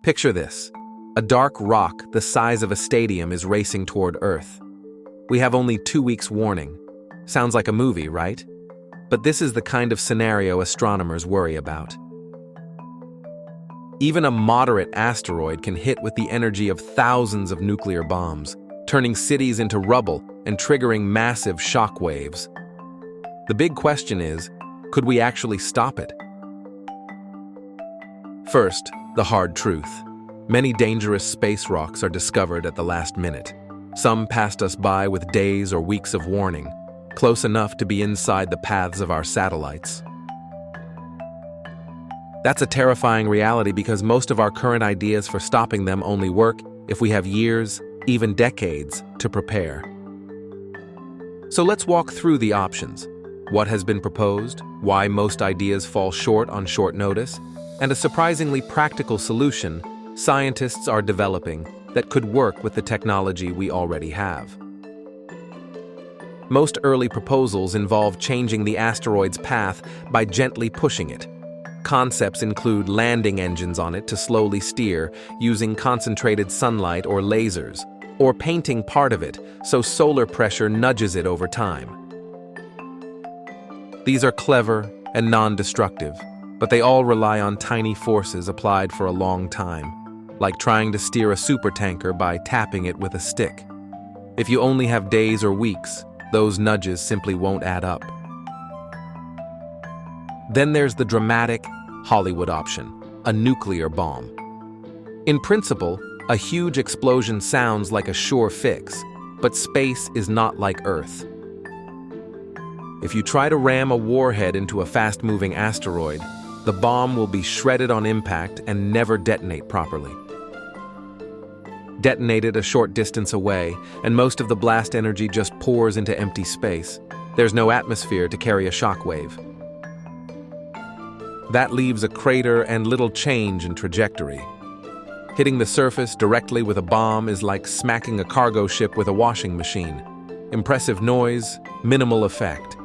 Picture this. A dark rock the size of a stadium is racing toward Earth. We have only 2 weeks warning. Sounds like a movie, right? But this is the kind of scenario astronomers worry about. Even a moderate asteroid can hit with the energy of thousands of nuclear bombs, turning cities into rubble and triggering massive shock waves. The big question is, could we actually stop it? First, the hard truth. Many dangerous space rocks are discovered at the last minute. Some passed us by with days or weeks of warning, close enough to be inside the paths of our satellites. That's a terrifying reality because most of our current ideas for stopping them only work if we have years, even decades, to prepare. So let's walk through the options. What has been proposed, why most ideas fall short on short notice, and a surprisingly practical solution scientists are developing that could work with the technology we already have. Most early proposals involve changing the asteroid's path by gently pushing it. Concepts include landing engines on it to slowly steer using concentrated sunlight or lasers, or painting part of it so solar pressure nudges it over time. These are clever and non-destructive, but they all rely on tiny forces applied for a long time, like trying to steer a supertanker by tapping it with a stick. If you only have days or weeks, those nudges simply won't add up. Then there's the dramatic Hollywood option, a nuclear bomb. In principle, a huge explosion sounds like a sure fix, but space is not like Earth. If you try to ram a warhead into a fast-moving asteroid, the bomb will be shredded on impact and never detonate properly. Detonated a short distance away, and most of the blast energy just pours into empty space. There's no atmosphere to carry a shockwave. That leaves a crater and little change in trajectory. Hitting the surface directly with a bomb is like smacking a cargo ship with a washing machine. Impressive noise, minimal effect.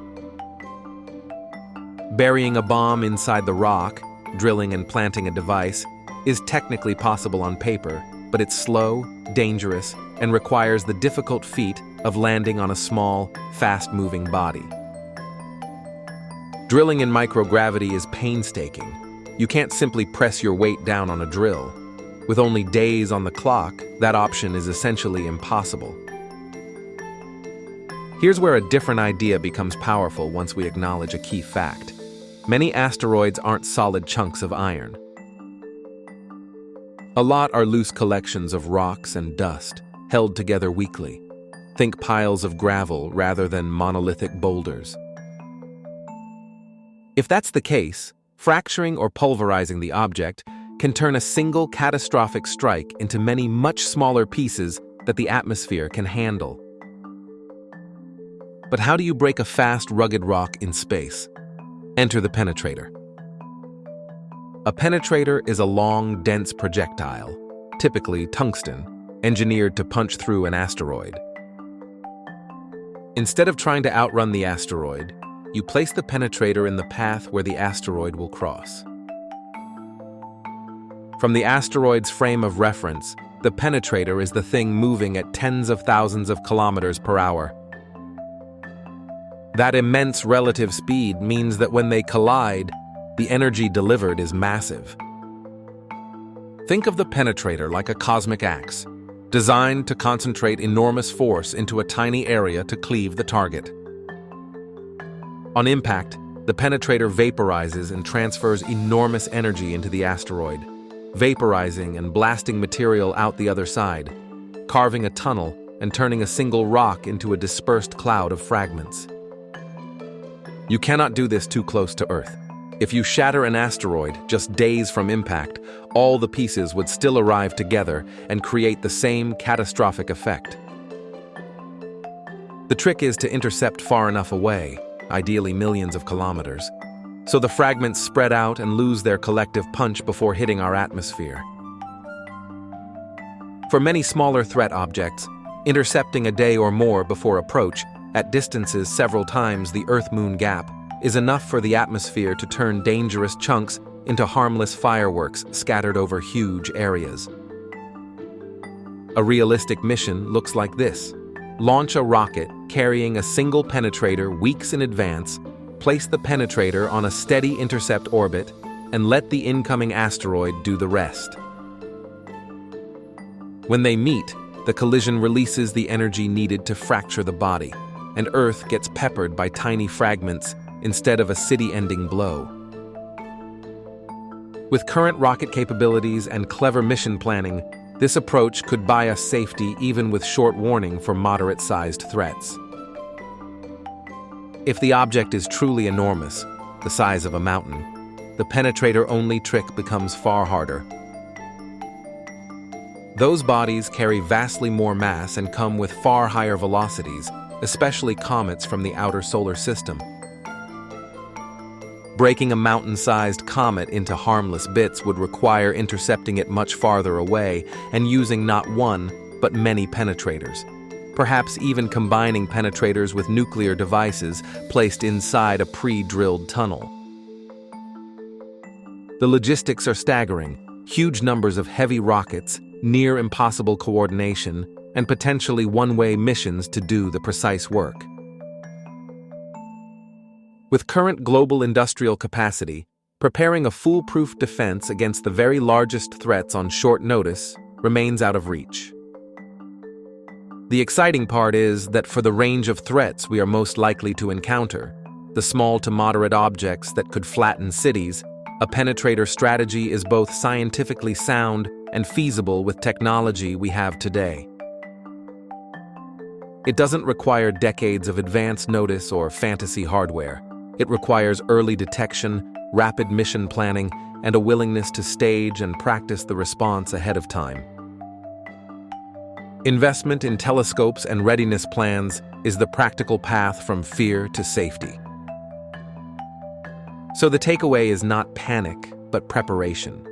Burying a bomb inside the rock, drilling and planting a device, is technically possible on paper, but it's slow, dangerous, and requires the difficult feat of landing on a small, fast-moving body. Drilling in microgravity is painstaking. You can't simply press your weight down on a drill. With only days on the clock, that option is essentially impossible. Here's where a different idea becomes powerful once we acknowledge a key fact. Many asteroids aren't solid chunks of iron. A lot are loose collections of rocks and dust, held together weakly. Think piles of gravel rather than monolithic boulders. If that's the case, fracturing or pulverizing the object can turn a single catastrophic strike into many much smaller pieces that the atmosphere can handle. But how do you break a fast, rugged rock in space? Enter the penetrator. A penetrator is a long, dense projectile, typically tungsten, engineered to punch through an asteroid. Instead of trying to outrun the asteroid, you place the penetrator in the path where the asteroid will cross. From the asteroid's frame of reference, the penetrator is the thing moving at tens of thousands of kilometers per hour. That immense relative speed means that when they collide, the energy delivered is massive. Think of the penetrator like a cosmic axe, designed to concentrate enormous force into a tiny area to cleave the target. On impact, the penetrator vaporizes and transfers enormous energy into the asteroid, vaporizing and blasting material out the other side, carving a tunnel and turning a single rock into a dispersed cloud of fragments. You cannot do this too close to Earth. If you shatter an asteroid just days from impact, all the pieces would still arrive together and create the same catastrophic effect. The trick is to intercept far enough away, ideally millions of kilometers, so the fragments spread out and lose their collective punch before hitting our atmosphere. For many smaller threat objects, intercepting a day or more before approach, at distances several times the Earth-Moon gap, is enough for the atmosphere to turn dangerous chunks into harmless fireworks scattered over huge areas. A realistic mission looks like this. Launch a rocket carrying a single penetrator weeks in advance, place the penetrator on a steady intercept orbit, and let the incoming asteroid do the rest. When they meet, the collision releases the energy needed to fracture the body, and Earth gets peppered by tiny fragments instead of a city-ending blow. With current rocket capabilities and clever mission planning, this approach could buy us safety even with short warning for moderate-sized threats. If the object is truly enormous, the size of a mountain, the penetrator-only trick becomes far harder. Those bodies carry vastly more mass and come with far higher velocities, especially comets from the outer solar system. Breaking a mountain-sized comet into harmless bits would require intercepting it much farther away and using not one, but many penetrators. Perhaps even combining penetrators with nuclear devices placed inside a pre-drilled tunnel. The logistics are staggering: huge numbers of heavy rockets, near impossible coordination, and potentially one-way missions to do the precise work. With current global industrial capacity, preparing a foolproof defense against the very largest threats on short notice remains out of reach. The exciting part is that for the range of threats we are most likely to encounter, the small to moderate objects that could flatten cities, a penetrator strategy is both scientifically sound and feasible with technology we have today. It doesn't require decades of advanced notice or fantasy hardware. It requires early detection, rapid mission planning, and a willingness to stage and practice the response ahead of time. Investment in telescopes and readiness plans is the practical path from fear to safety. So the takeaway is not panic, but preparation.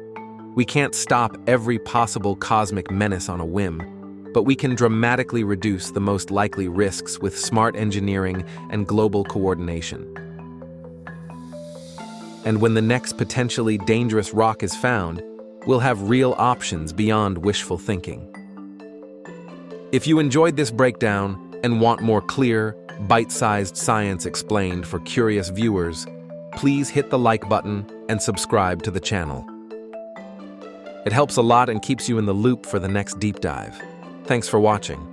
We can't stop every possible cosmic menace on a whim, but we can dramatically reduce the most likely risks with smart engineering and global coordination. And when the next potentially dangerous rock is found, we'll have real options beyond wishful thinking. If you enjoyed this breakdown and want more clear, bite-sized science explained for curious viewers, please hit the like button and subscribe to the channel. It helps a lot and keeps you in the loop for the next deep dive. Thanks for watching.